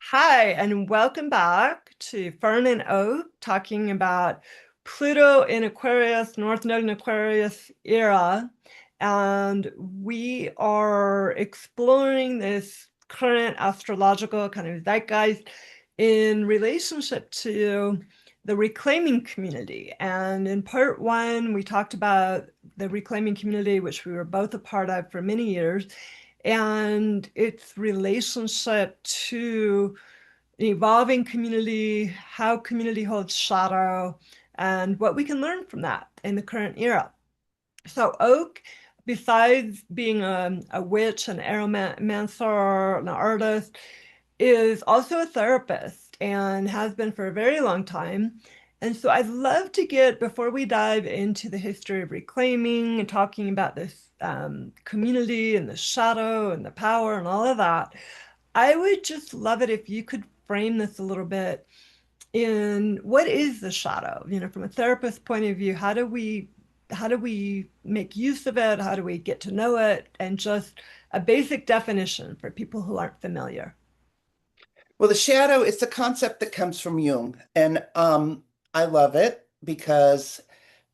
Hi, and welcome back to Fern and Oak, talking about Pluto in Aquarius, North Node in Aquarius era. And we are exploring this current astrological kind of zeitgeist in relationship to the reclaiming community. And in part one, we talked about the reclaiming community, which we were both a part of for many years, and its relationship to an evolving community, how community holds shadow, and what we can learn from that in the current era. So Oak, besides being a witch, an aromancer, an artist, is also a therapist and has been for a very long time. And so I'd love to get, before we dive into the history of reclaiming and talking about this community and the shadow and the power and all of that, I would just love it if you could frame this a little bit in what is the shadow? From a therapist point of view, how do we make use of it? How do we get to know it? And just a basic definition for people who aren't familiar. Well, the shadow is a concept that comes from Jung, and I love it because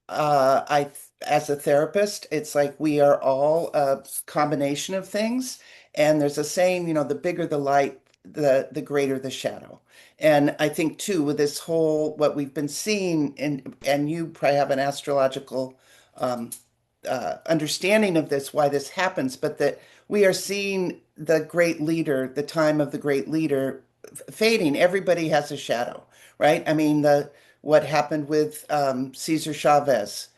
as a therapist, it's like we are all a combination of things, and there's a saying, the bigger the light, the greater the shadow. And I think too, with this whole what we've been seeing, and you probably have an astrological um, understanding of this, why this happens, but that we are seeing the great leader, the time of the great leader fading. Everybody has a shadow, right? I mean, the what happened with Cesar Chavez,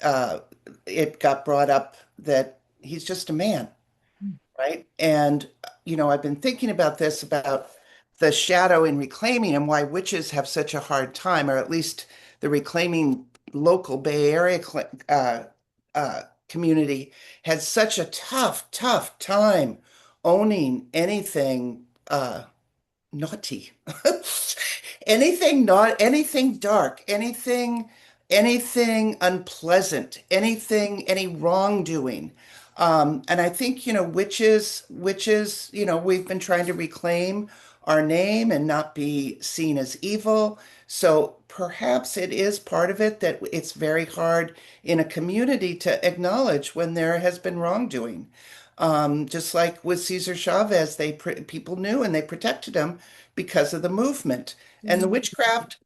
uh, it got brought up that he's just a man, right? And I've been thinking about this, about the shadow in reclaiming and why witches have such a hard time, or at least the reclaiming local Bay Area community had such a tough, tough time owning anything naughty. Anything dark, anything unpleasant, any wrongdoing. And I think, witches, we've been trying to reclaim our name and not be seen as evil. So perhaps it is part of it that it's very hard in a community to acknowledge when there has been wrongdoing. Just like with Cesar Chavez, people knew and they protected him because of the movement. And the witchcraft,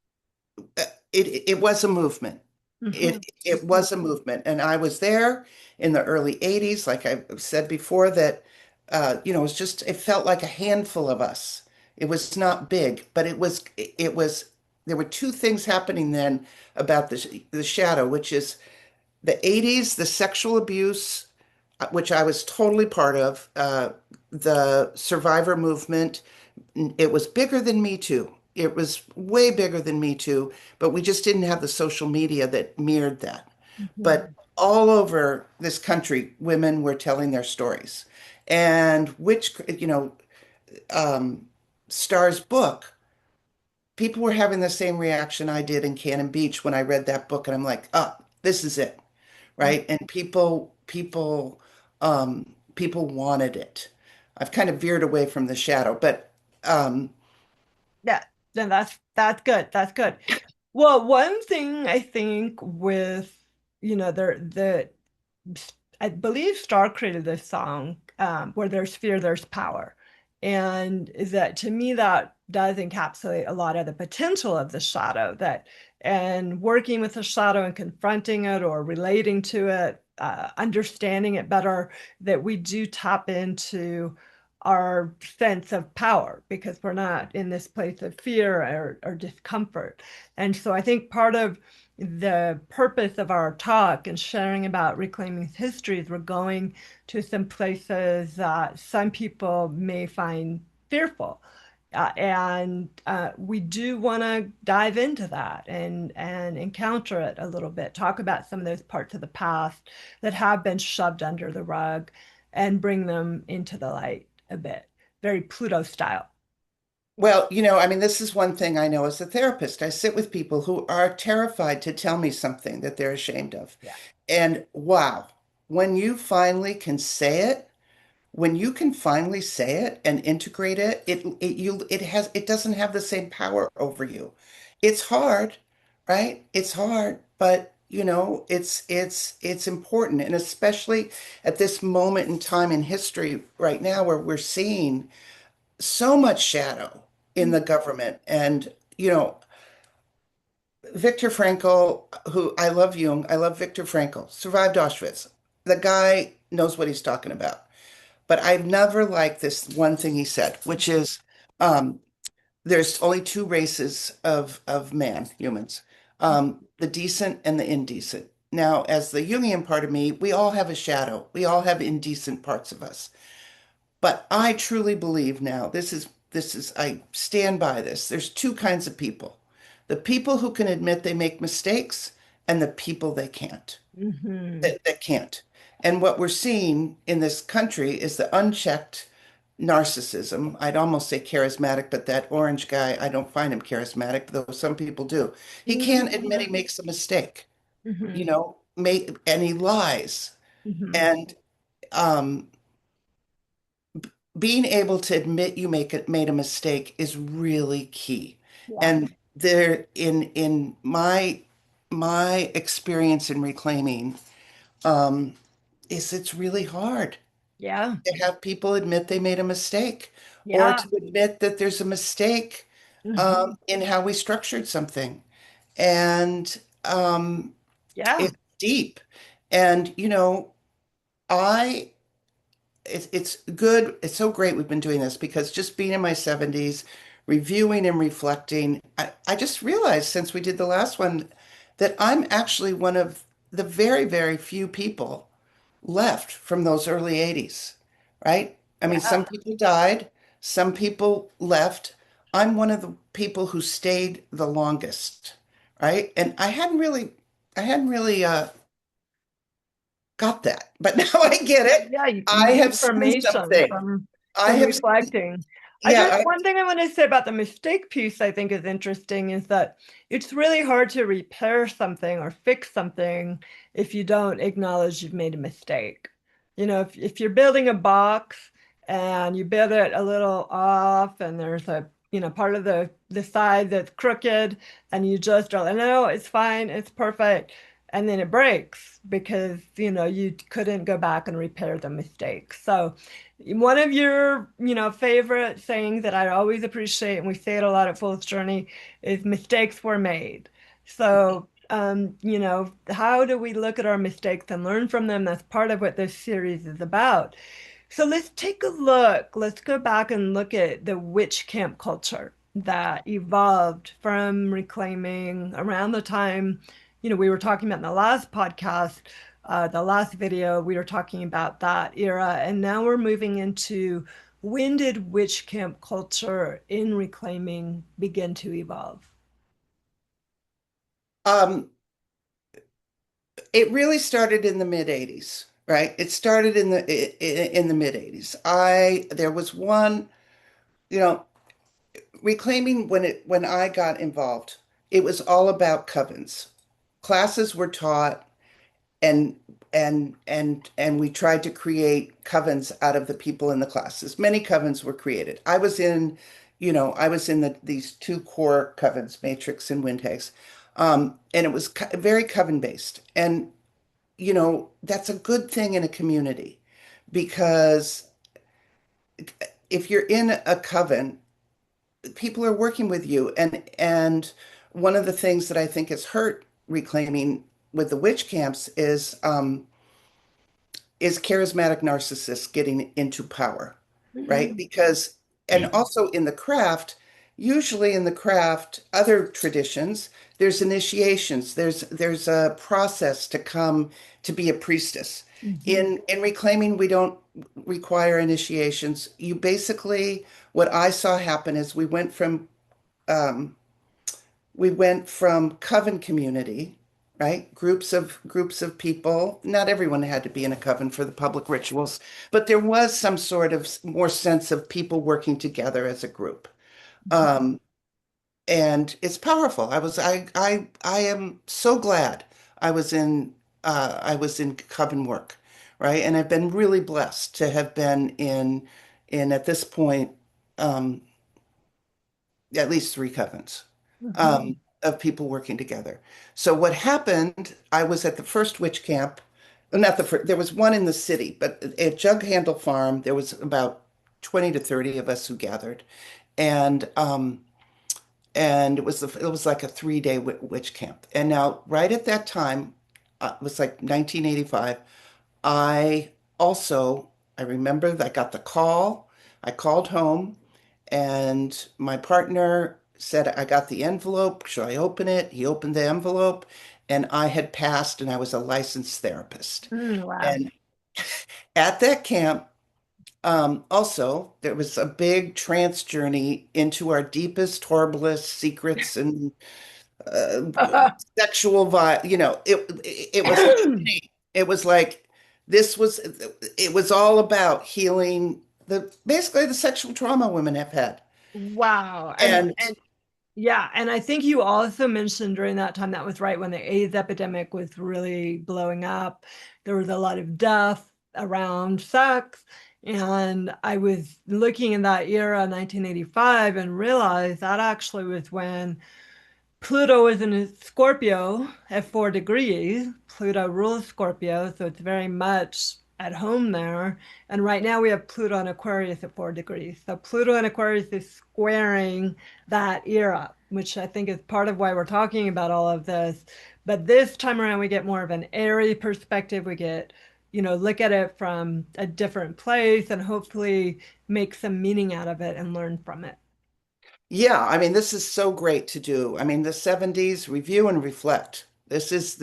it was a movement. Mhm. It was a movement, and I was there in the early '80s. Like I said before, that it was just it felt like a handful of us. It was not big, but it was. There were two things happening then about the shadow, which is the '80s, the sexual abuse, which I was totally part of, the survivor movement. It was bigger than Me Too. It was way bigger than Me Too, but we just didn't have the social media that mirrored that. Mhm. But all over this country, women were telling their stories. And um, Star's book, people were having the same reaction I did in Cannon Beach when I read that book. And I'm like, oh, this is it, right? And people wanted it. I've kind of veered away from the shadow, but Yeah, then that's good. That's good. Well, one thing I think with, the I believe Star created this song, where there's fear, there's power. And is that, to me, that does encapsulate a lot of the potential of the shadow, that and working with the shadow and confronting it or relating to it, understanding it better, that we do tap into our sense of power because we're not in this place of fear or discomfort. And so I think part of the purpose of our talk and sharing about reclaiming histories, we're going to some places that some people may find fearful. And we do want to dive into that and encounter it a little bit, talk about some of those parts of the past that have been shoved under the rug and bring them into the light a bit, very Pluto style. well, I mean, this is one thing I know as a therapist. I sit with people who are terrified to tell me something that they're ashamed of. Yeah. And wow, when you finally can say it, when you can finally say it and integrate it, it doesn't have the same power over you. It's hard, right? It's hard, but it's important, and especially at this moment in time in history right now where we're seeing so much shadow in the government. And Viktor Frankl, who I love Jung, I love Viktor Frankl, survived Auschwitz. The guy knows what he's talking about. But I've never liked this one thing he said, which is um, there's only two races of man, humans, the decent and the indecent. Now, as the Jungian part of me, we all have a shadow. We all have indecent parts of us. But I truly believe now, I stand by this. There's two kinds of people. The people who can admit they make mistakes and the people they can't Mm-hmm. that can't. And what we're seeing in this country is the unchecked narcissism. I'd almost say charismatic, but that orange guy, I don't find him charismatic, though some people do. He can't admit he makes a mistake, Mm-hmm. and he lies. Mm-hmm. And um, being able to admit made a mistake is really key. Yeah. And there, in my experience in reclaiming, um, is it's really hard Yeah. to have people admit they made a mistake or Yeah. to admit that there's a mistake Mm-hmm. in how we structured something. And Yeah. it's deep. And, I, it's good. It's so great we've been doing this because just being in my 70s, reviewing and reflecting, I just realized since we did the last one that I'm actually one of the very, very few people left from those early 80s, right? I mean, Yeah. some people died, some people left. I'm one of the people who stayed the longest, right? And I hadn't really got that, but now I get it. Yeah, I new have seen information something. I from have seen, reflecting. I yeah, guess one thing I want to say about the mistake piece I think is interesting is that it's really hard to repair something or fix something if you don't acknowledge you've made a mistake. If you're building a box and you build it a little off and there's part of the side that's crooked and you just are like, no, it's fine, it's perfect. And then it breaks because you couldn't go back and repair the mistake. So one of your favorite sayings that I always appreciate, and we say it a lot at Fool's Journey, is mistakes were made. So how do we look at our mistakes and learn from them? That's part of what this series is about. So let's take a look. Let's go back and look at the witch camp culture that evolved from reclaiming around the time, we were talking about in the last podcast, the last video, we were talking about that era. And now we're moving into when did witch camp culture in reclaiming begin to evolve? um, it really started in the mid 80s, right? It started in the mid 80s. There was one, you know, reclaiming when I got involved, it was all about covens. Classes were taught and we tried to create covens out of the people in the classes. Many covens were created. I was in these two core covens, Matrix and Windhags. And it was very coven based. And that's a good thing in a community because if you're in a coven, people are working with you, and one of the things that I think has hurt reclaiming with the witch camps is charismatic narcissists getting into power, right? Mhm. Because, and also in the craft, usually in the craft, other traditions, there's initiations, there's a process to come to be a priestess. Mhm. In reclaiming, we don't require initiations. You basically, what I saw happen is um, we went from coven community, right? Groups of people. Not everyone had to be in a coven for the public rituals, but there was some sort of more sense of people working together as a group. Um, and it's powerful. I am so glad I was in coven work, right? And I've been really blessed to have been in at this point um, at least three covens Mhm. of people working together. So what happened, I was at the first witch camp, well, not the first, there was one in the city, but at Jug Handle Farm, there was about 20 to 30 of us who gathered. And it was like a 3 day witch camp. And now, right at that time, it was like 1985. I also, I remember I got the call. I called home and my partner said, I got the envelope. Should I open it? He opened the envelope and I had passed and I was a licensed therapist. Wow. And at that camp, also, there was a big trance journey into our deepest, horriblest secrets and uh, sexual vibe. It was happening. It was like this was it was all about healing the basically the sexual trauma women have had. Wow. And And yeah, and I think you also mentioned during that time that was right when the AIDS epidemic was really blowing up. There was a lot of death around sex. And I was looking in that era, 1985, and realized that actually was when Pluto is in Scorpio at 4 degrees. Pluto rules Scorpio, so it's very much at home there. And right now we have Pluto in Aquarius at 4 degrees. So Pluto in Aquarius is squaring that era, which I think is part of why we're talking about all of this. But this time around, we get more of an airy perspective. We get, look at it from a different place and hopefully make some meaning out of it and learn from it. yeah, I mean, this is so great to do. I mean, the 70s, review and reflect. This is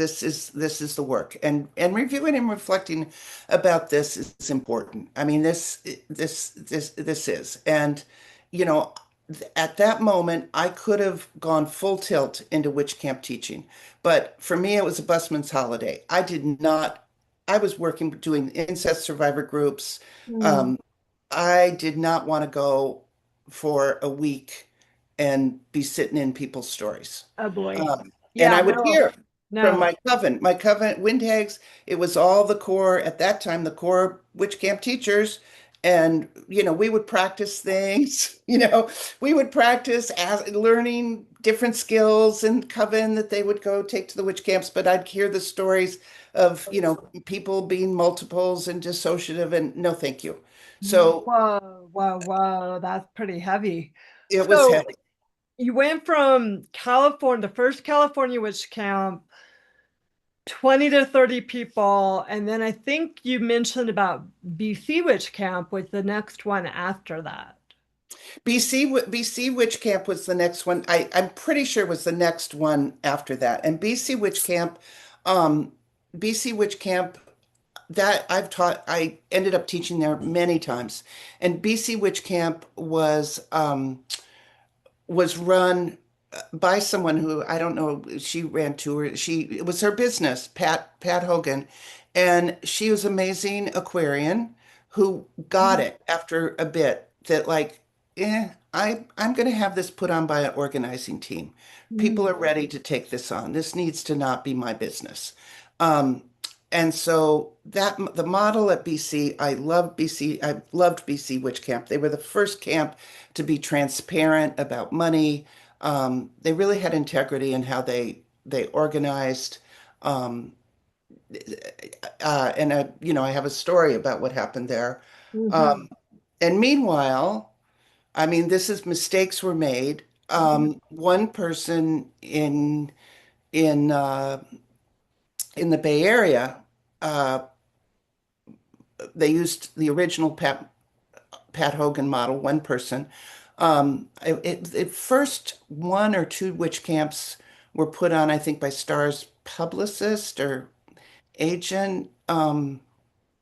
the work. And reviewing and reflecting about this is important. I mean, this is. And you know, at that moment, I could have gone full tilt into witch camp teaching. But for me, it was a busman's holiday. I did not, I was working doing incest survivor groups. Mm. Um, I did not want to go for a week and be sitting in people's stories. Oh boy. And Yeah, I would no, hear from no. my coven wind hags. It was all the core at that time, the core witch camp teachers. And, we would practice things, we would practice as learning different skills and coven that they would go take to the witch camps. But I'd hear the stories of, people being multiples and dissociative and no, thank you. So Whoa, whoa, whoa. That's pretty heavy. it was So heavy. you went from California, the first California witch camp, 20 to 30 people, and then I think you mentioned about BC witch camp was the next one after that. BC Witch Camp was the next one. I'm pretty sure was the next one after that. And um, BC Witch Camp that I ended up teaching there many times. And BC Witch Camp was run by someone who I don't know, she ran tours. It was her business, Pat Hogan, and she was amazing Aquarian who got Mhm. it after a bit that like, I'm going to have this put on by an organizing team. People Mhm. are ready to take this on. This needs to not be my business. Um, and so that the model at BC, I love BC. I loved BC Witch Camp. They were the first camp to be transparent about money. They really had integrity in how they organized. Um, and I have a story about what happened there. Mhm. Um, and meanwhile, I mean, this is mistakes were made. One person in uh, in the Bay Area, uh, they used the original Pat Hogan model. One person. First one or two witch camps were put on, I think, by Star's publicist or agent.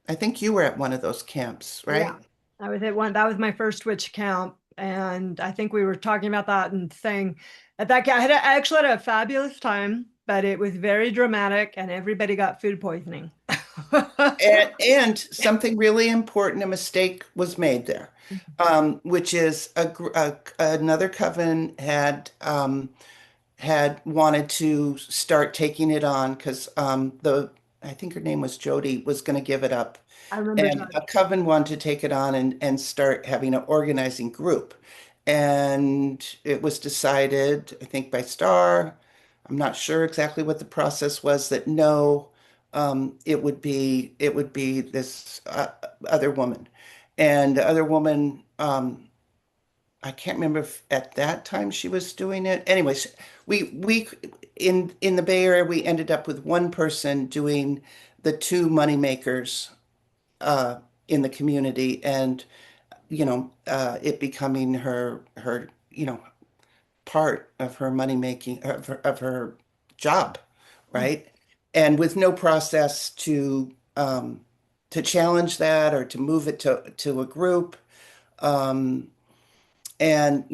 I think you were at one of those camps, Yeah, right? I was at one. That was my first witch camp, and I think we were talking about that and saying at that I actually had a fabulous time, but it was very dramatic, and everybody got food poisoning. And something really important, a mistake was made there, which is another coven had wanted to start taking it on because I think her name was Jody, was going to give it up. I remember And a Jody. coven wanted to take it on and start having an organizing group. And it was decided, I think by Star, I'm not sure exactly what the process was, that no, it would be this other woman. And the other woman, I can't remember if at that time she was doing it. Anyways, we in the Bay Area we ended up with one person doing the two money makers uh, in the community, and it becoming her part of her money making of her job, right? And with no process to challenge that or to move it to a group. Um, and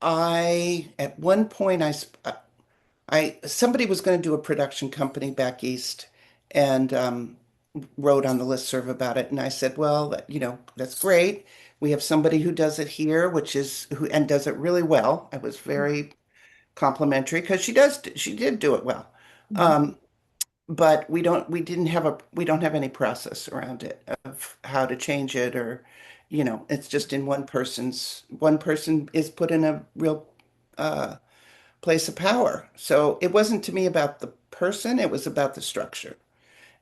I at one point I somebody was going to do a production company back east, and wrote on the listserv about it. And I said, well, that's great. We have somebody who does it here, which is who and does it really well. I was very complimentary because she did do it well. Mhm. Um, but we don't have any process around it of how to change it, or it's just in one person is put in a real uh, place of power. So it wasn't to me about the person, it was about the structure.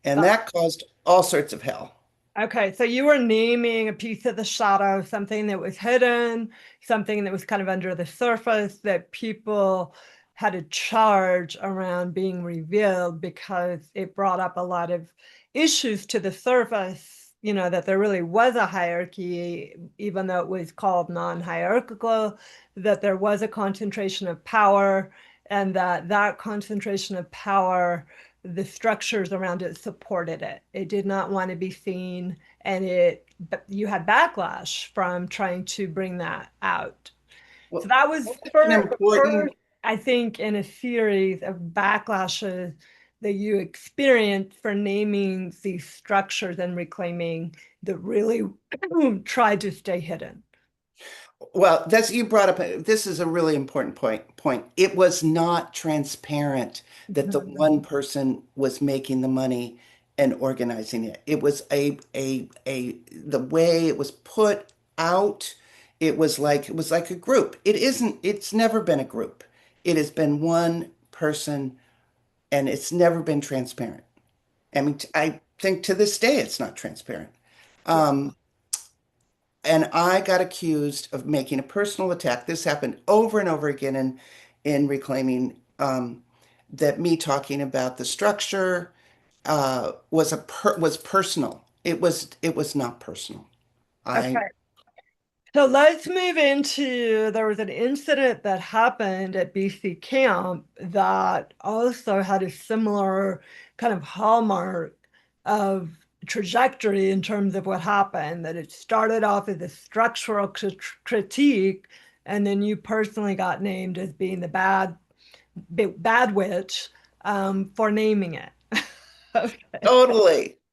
And that caused all sorts of hell. Okay, so you were naming a piece of the shadow, something that was hidden, something that was kind of under the surface that people had a charge around being revealed because it brought up a lot of issues to the surface, that there really was a hierarchy, even though it was called non-hierarchical, that there was a concentration of power, and that concentration of power, the structures around it supported it. It did not want to be seen, and you had backlash from trying to bring that out. So Well, that was that's an first, important, I think, in a series of backlashes that you experienced for naming these structures and reclaiming that really tried to stay hidden. well, that's you brought up, this is a really important point. It was not transparent that the one person was making the money and organizing it. It was the way it was put out, it was like a group. It's never been a group. It has been one person, and it's never been transparent. I mean, I think to this day it's not transparent. Yeah. Um, and I got accused of making a personal attack. This happened over and over again in reclaiming, that me talking about the structure was personal. It was not personal. I Okay. So let's move into there was an incident that happened at BC camp that also had a similar kind of hallmark of trajectory in terms of what happened, that it started off as a structural critique, and then you personally got named as being the bad witch for naming it. Okay.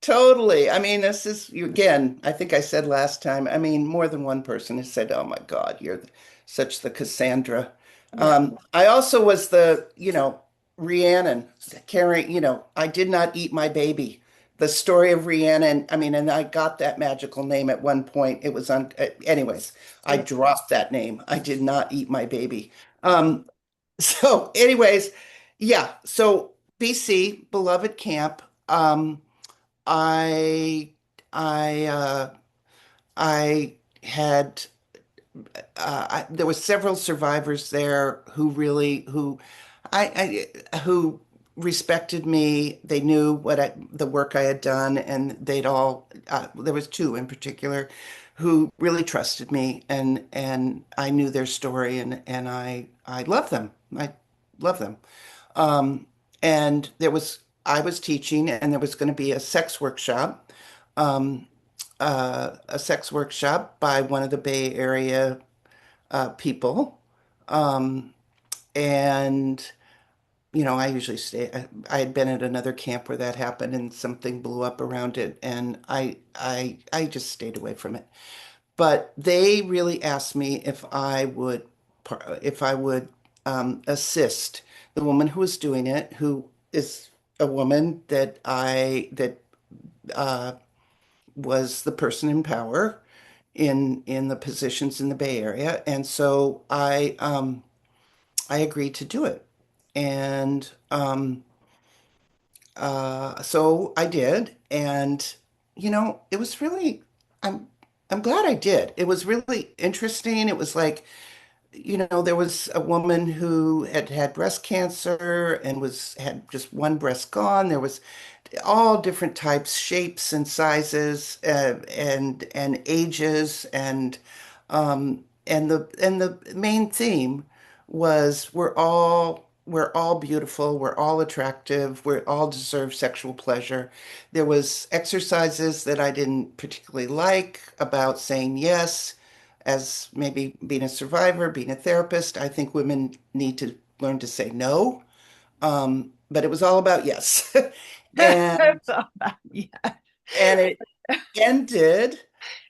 totally. I mean, this is again, I think I said last time, I mean, more than one person has said, "Oh my God, you're such the Cassandra." Yeah. I also was Rhiannon carrying, I did not eat my baby. The story of Rhiannon, I mean, and I got that magical name at one point. It was anyways, I Yeah. dropped that name. I did not eat my baby. Um, so anyways, yeah. So BC, beloved camp. I I had there were several survivors there who really who respected me. They knew the work I had done, and they'd all there was two in particular who really trusted me, and I knew their story, and I love them. I love them. Um, and I was teaching, and there was going to be um, a sex workshop by one of the Bay Area people. Um, and, I usually stay. I had been at another camp where that happened and something blew up around it. And I just stayed away from it. But they really asked me if I would assist the woman who was doing it, who is a woman that uh, was the person in power in the positions in the Bay Area, and so I agreed to do it, and so I did, and it was really I'm I'm glad I did. It was really interesting. It was like there was a woman who had had breast cancer and had just one breast gone. There was all different types, shapes, and sizes, and ages, and the main theme was we're all beautiful, we're all attractive, we all deserve sexual pleasure. There was exercises that I didn't particularly like about saying yes, as maybe being a survivor, being a therapist. I think women need to learn to say no. But it was all about yes. And So bad, yeah. and it ended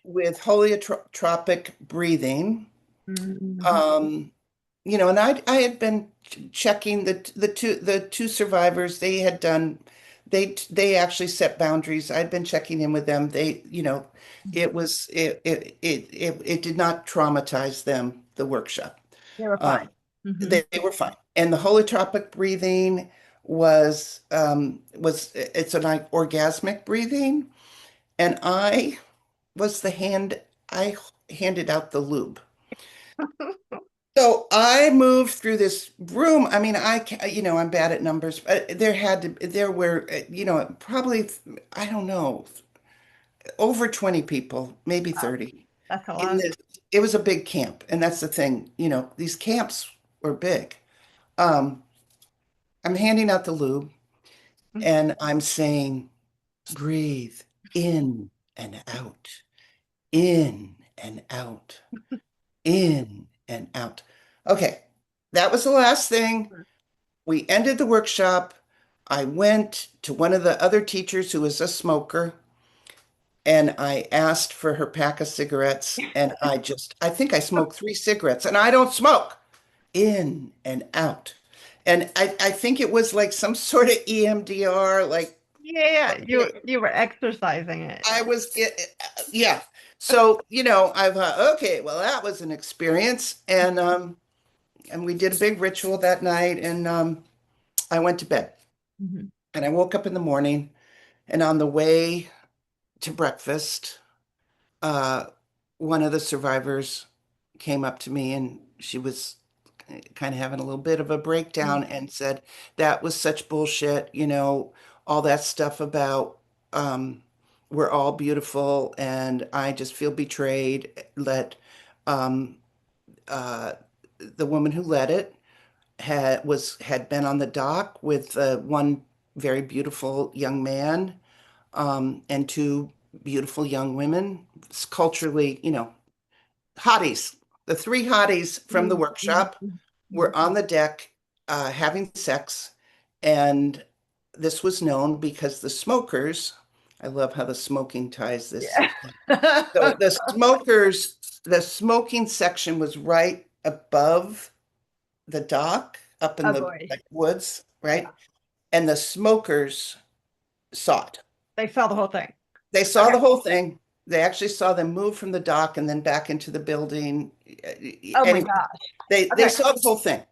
with holotropic breathing. Mhm. Um, and I had been checking the two survivors. They actually set boundaries. I'd been checking in with them. It did not traumatize them, the workshop. They were Um, fine. Hmm. they were fine. And the holotropic breathing was it's an like orgasmic breathing, and I handed out the lube. So I moved through this room. I mean, I'm bad at numbers, but there were, probably, I don't know, over 20 people, maybe Wow, 30 that's a in lot. this. It was a big camp. And that's the thing, these camps were big. Um, I'm handing out the lube and I'm saying, breathe in and out, in and out, in and out. Okay, that was the last thing. We ended the workshop. I went to one of the other teachers who was a smoker and I asked for her pack of cigarettes. And I think I smoked 3 cigarettes and I don't smoke in and out. And I think it was like some sort of EMDR, like, Yeah, okay, you were exercising it. I was, yeah. So, I thought, okay, well, that was an experience. And we did a big ritual that night and I went to bed. Mhm. And I woke up in the morning, and on the way to breakfast, uh, one of the survivors came up to me and she was kind of having a little bit of a breakdown and said, that was such bullshit, all that stuff about we're all beautiful and I just feel betrayed. Um, uh, the woman who led it had been on the dock with one very beautiful young man and two beautiful young women. It's culturally, hotties. The three hotties from the Mhm. workshop Mhm. were on the deck having sex, and this was known because the smokers. I love how the smoking ties this. Yeah. So the smoking section was right above the dock, up in Oh the boy. like, woods, Yeah. right? And the smokers saw it. They saw the whole thing. They saw Okay. the whole thing. They actually saw them move from the dock and then back into the building. Oh my Anyway, gosh. they Okay. saw the whole thing.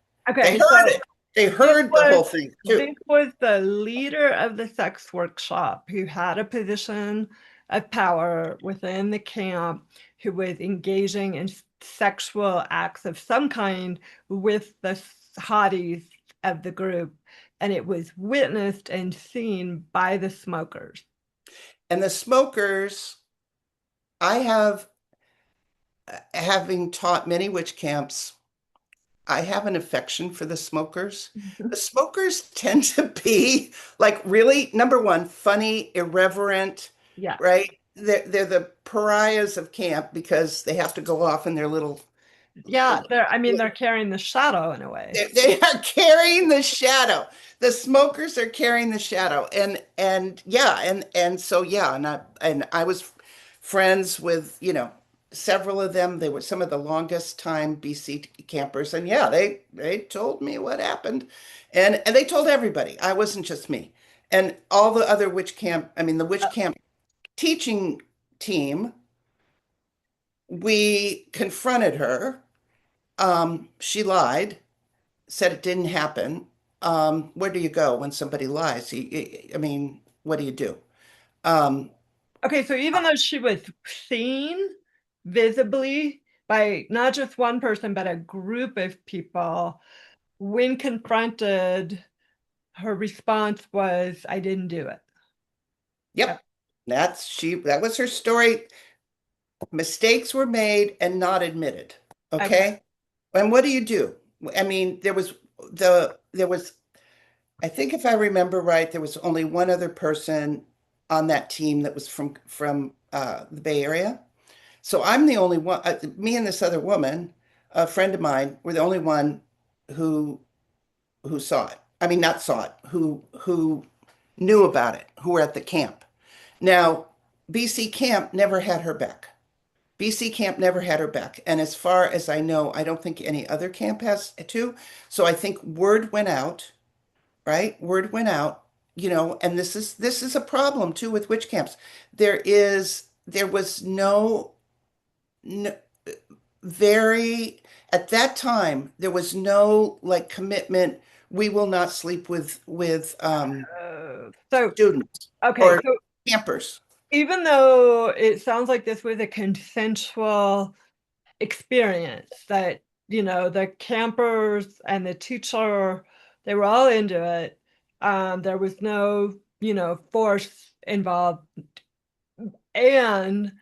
They Okay. heard So it. They this heard the was whole thing too. this was the leader of the sex workshop who had a position of power within the camp, who was engaging in sexual acts of some kind with the hotties of the group, and it was witnessed and seen by the smokers. And the smokers, I have, having taught many witch camps, I have an affection for the smokers. The smokers tend to be like really, number one, funny, irreverent, Yeah. right? They're the pariahs of camp because they have to go off in their little, Yeah, they're carrying the shadow in a way. they are carrying the shadow. The smokers are carrying the shadow. And yeah, and so yeah, and I was friends with, several of them. They were some of the longest time BC campers. And yeah, they told me what happened. And they told everybody. I wasn't just me. And all the other witch camp, I mean, the witch Uh, camp teaching team, we confronted her. She lied, said it didn't happen. Where do you go when somebody lies? I mean, what do you do? Um, okay, so even though she was seen visibly by not just one person, but a group of people, when confronted, her response was, I didn't do it. yep, that was her story. Mistakes were made and not admitted. Okay. Okay. And what do you do? I mean, there was I think if I remember right, there was only one other person on that team that was from the Bay Area. So I'm the only one. Me and this other woman, a friend of mine, were the only one who who saw it. I mean, not saw it. Who knew about it? Who were at the camp? Now, BC Camp never had her back. BC Camp never had her back. And as far as I know, I don't think any other camp has too. So I think word went out, right? Word went out, and this is a problem too with witch camps. There was no very at that time there was no like commitment. We will not sleep with So, students okay, or so campers. even though it sounds like this was a consensual experience that, the campers and the teacher, they were all into it. There was no, force involved. And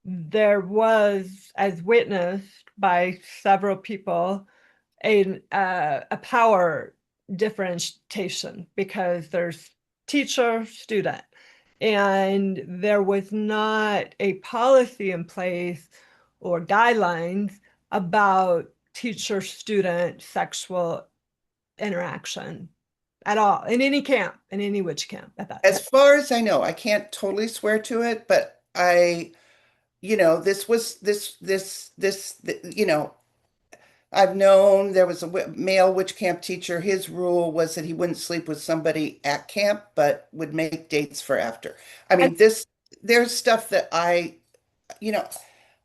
there was, as witnessed by several people, a power differentiation because there's teacher student, and there was not a policy in place or guidelines about teacher student sexual interaction at all in any camp, in any witch camp at that time. As far as I know, I can't totally swear to it, but this was I've known there was a male witch camp teacher. His rule was that he wouldn't sleep with somebody at camp, but would make dates for after. I And mean, there's stuff that you know,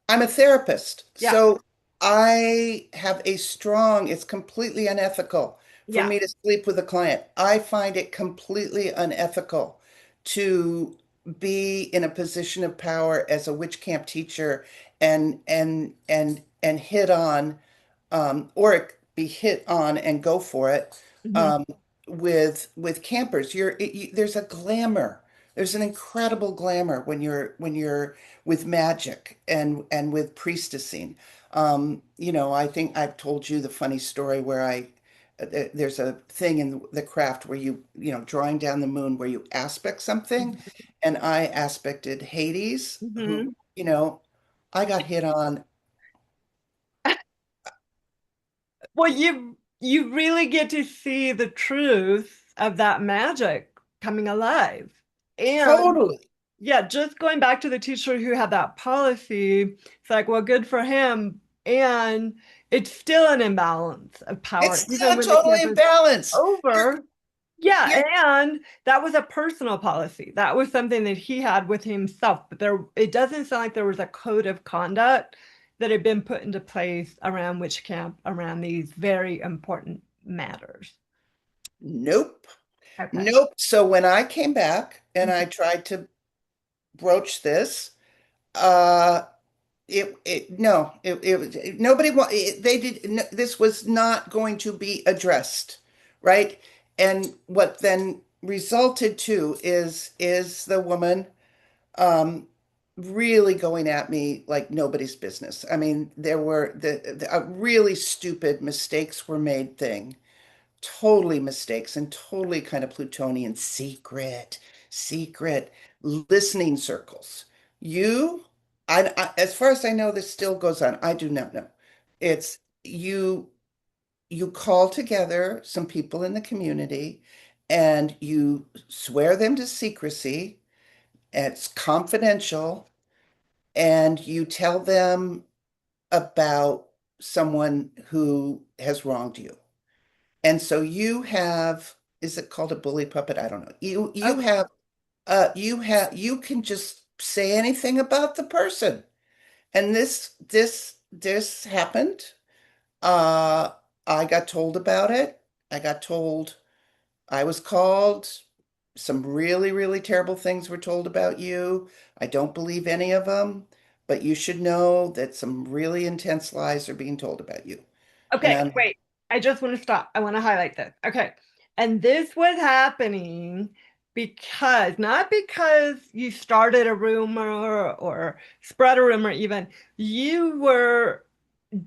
I'm a therapist, yeah, so I have it's completely unethical for yeah. me to sleep with a client. I find it completely unethical to be in a position of power as a witch camp teacher and hit on or be hit on and go for it Mhm. um, with campers. There's a glamour. There's an incredible glamour when you're with magic and with priestessing. I think I've told you the funny story where there's a thing in the craft where drawing down the moon where you aspect something, and I aspected Hades, who, Mhm. I got hit on. Well, you really get to see the truth of that magic coming alive. And Totally. yeah, just going back to the teacher who had that policy, it's like, well, good for him. And it's still an imbalance of It's power, still even a when the total camp is imbalance. You're, over. Yeah, you're and that was a personal policy. That was something that he had with himself. But it doesn't sound like there was a code of conduct that had been put into place around witch camp, around these very important matters. Nope. Okay. Nope. So when I came back and I tried to broach this, uh, it no, nobody they did no, this was not going to be addressed, right? And what then resulted to is the woman um really going at me like nobody's business. I mean, there were a really stupid mistakes were made thing, totally mistakes and totally kind of Plutonian secret listening circles. You, as far as I know, this still goes on. I do not know. It's you call together some people in the community and you swear them to secrecy. It's confidential, and you tell them about someone who has wronged you. And so you have is it called a bully puppet? I don't know. You Okay. have you can just say anything about the person. And this happened. Uh I got told about it. I got told I was called. Some really, really terrible things were told about you. I don't believe any of them, but you should know that some really intense lies are being told about you. Okay, And wait. I just want to stop. I want to highlight this. Okay. And this was happening because, not because you started a rumor or spread a rumor, even, you were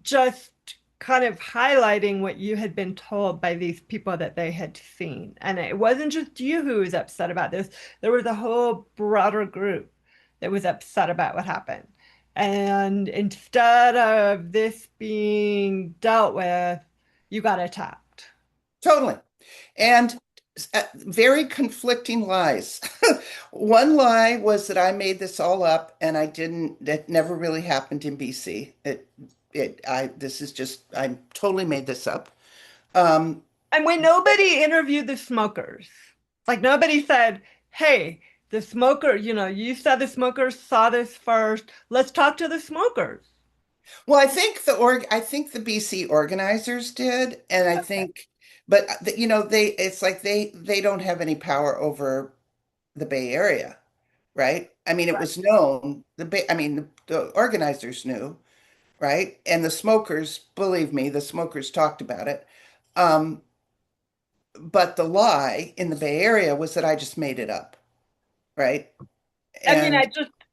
just kind of highlighting what you had been told by these people that they had seen. And it wasn't just you who was upset about this, there was a whole broader group that was upset about what happened. And instead of this being dealt with, you got attacked. totally. Yeah. And very conflicting lies. One lie was that I made this all up and I didn't, that never really happened in BC. This is just, I totally made this up. Um, And when nobody interviewed the smokers, like nobody said, hey, the smoker, you said the smokers saw this first. Let's talk to the smokers. well, I think the BC organizers did, and I Okay. think, but it's like they don't have any power over the Bay Area, right? I mean, it Right. was known, I mean, the organizers knew, right? And the smokers, believe me, the smokers talked about it. Um, but the lie in the Bay Area was that I just made it up, right? I mean, And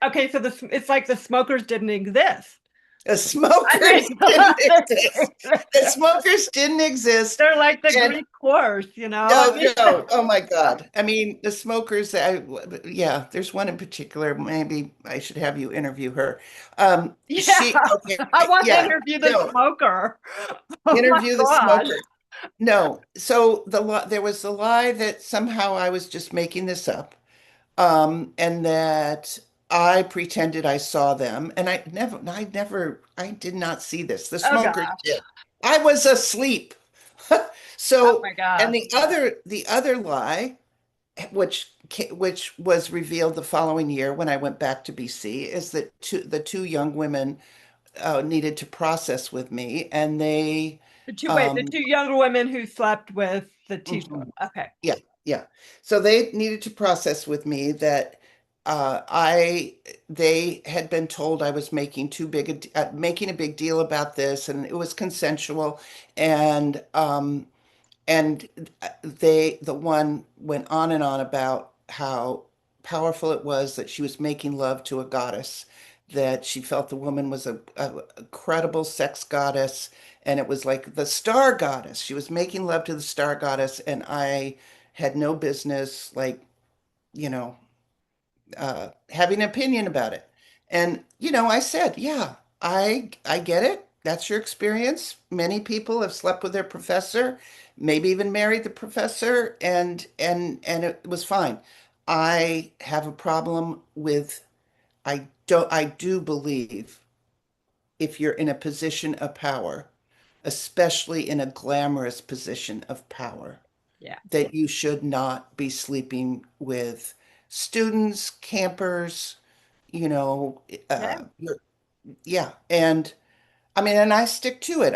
okay, so it's like the smokers didn't exist. the I smokers didn't exist. mean, The smokers didn't exist. they're like the And Greek chorus, I no, mean, no. Oh my God. I mean, the smokers, yeah, there's one in particular. Maybe I should have you interview her. yeah, Okay, I want to yeah, interview the no, smoker. Oh my interview the gosh. smoker. No. So there was the lie that somehow I was just making this up, and that I pretended I saw them, and I did not see this. The Oh smokers gosh. did. I was asleep. Oh So, my and gosh. the other lie, which was revealed the following year when I went back to BC, is that the two young women needed to process with me, and they, The um, two younger women who slept with the teacher. mhm, Okay. yeah, yeah. So they needed to process with me that they had been told I was making a big deal about this, and it was consensual, and and the one went on and on about how powerful it was that she was making love to a goddess, that she felt the woman was a credible sex goddess, and it was like the star goddess. She was making love to the star goddess, and I had no business, like, you know, having an opinion about it. And, I said, yeah, I get it. That's your experience. Many people have slept with their professor, maybe even married the professor, and it was fine. I have a problem with I do believe if you're in a position of power, especially in a glamorous position of power, Yeah. that you should not be sleeping with students, campers, you know, Yeah. yeah. And I mean, and I stick to it.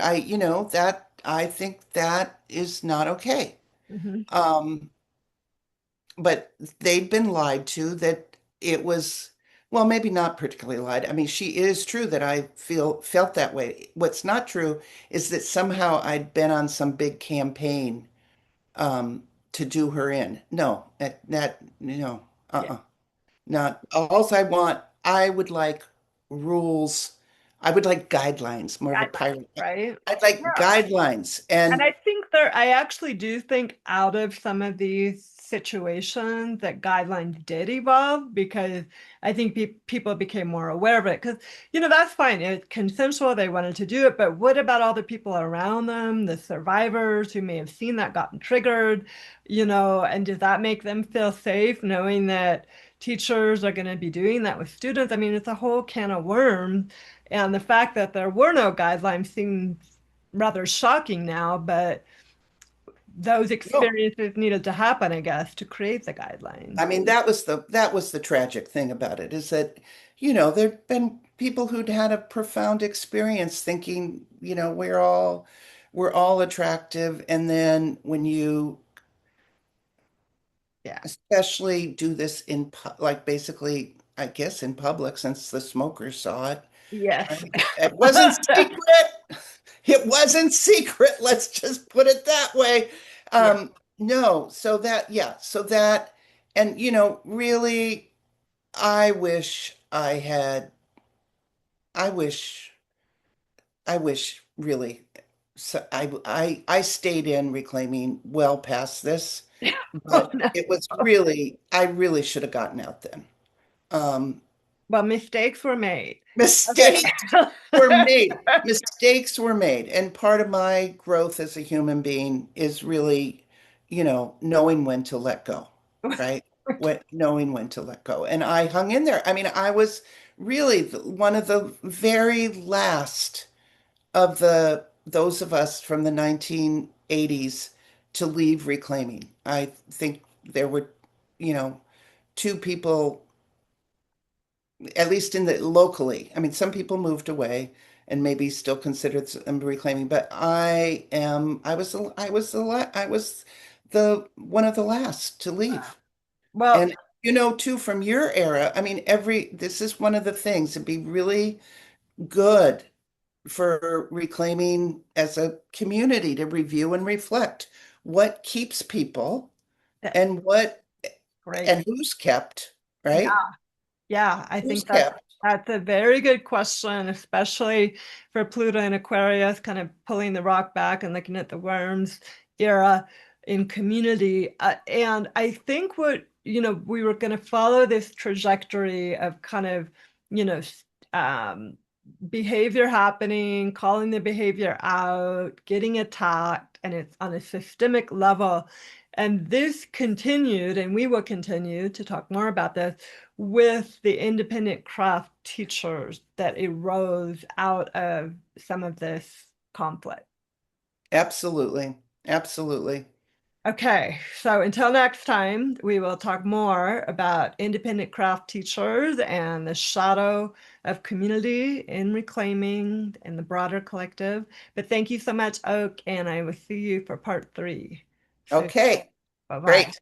That I think that is not okay. Hmm. Um, but they'd been lied to that it was, well, maybe not particularly lied. I mean, she it is true that I felt that way. What's not true is that somehow I'd been on some big campaign um, to do her in. No, no, Yeah. uh-uh. Not all I want. I would like rules. I would like guidelines, more of a Guidelines, pirate. right? I'd like Yeah. guidelines. And And I actually do think out of some of these situations that guidelines did evolve because I think people became more aware of it. Because, that's fine. It's consensual. They wanted to do it. But what about all the people around them, the survivors who may have seen that gotten triggered, and does that make them feel safe knowing that teachers are going to be doing that with students? I mean, it's a whole can of worms. And the fact that there were no guidelines seems rather shocking now, but those No, experiences needed to happen, I guess, to create the guidelines. I mean that was the tragic thing about it is that, there'd been people who'd had a profound experience thinking, we're all attractive, and then when you Yeah. especially do this like basically, I guess in public since the smokers saw it, Yes. right? It wasn't secret. It wasn't secret. Let's just put it that way. Yeah. No, so that, yeah, so that, and really, I wish I had, I wish, I wish really, so I stayed in reclaiming well past this, Oh, but no. it was really, I really should have gotten out then. Um, Well, mistakes were made. Okay. Mistakes were made. Mistakes were made. And part of my growth as a human being is really, knowing when to let go, right? Knowing when to let go. And I hung in there. I mean, I was really one of the very last of those of us from the 1980s to leave reclaiming. I think there were, you know, two people, at least in the locally. I mean, some people moved away and maybe still considered them reclaiming, but I was the one of the last to leave. Well, And too, from your era, I mean, this is one of the things. It'd be really good for reclaiming as a community to review and reflect what keeps people that's and what great. and who's kept, Yeah. right? Yeah, I Who's think kept. that's a very good question, especially for Pluto and Aquarius, kind of pulling the rock back and looking at the worms era in community. And I think we were going to follow this trajectory of kind of, you know, um, behavior happening, calling the behavior out, getting attacked, and it's on a systemic level. And this continued, and we will continue to talk more about this with the independent craft teachers that arose out of some of this conflict. Absolutely. Absolutely. Okay, so until next time, we will talk more about independent craft teachers and the shadow of community in reclaiming and the broader collective. But thank you so much, Oak, and I will see you for part 3. So, Okay, bye-bye. great.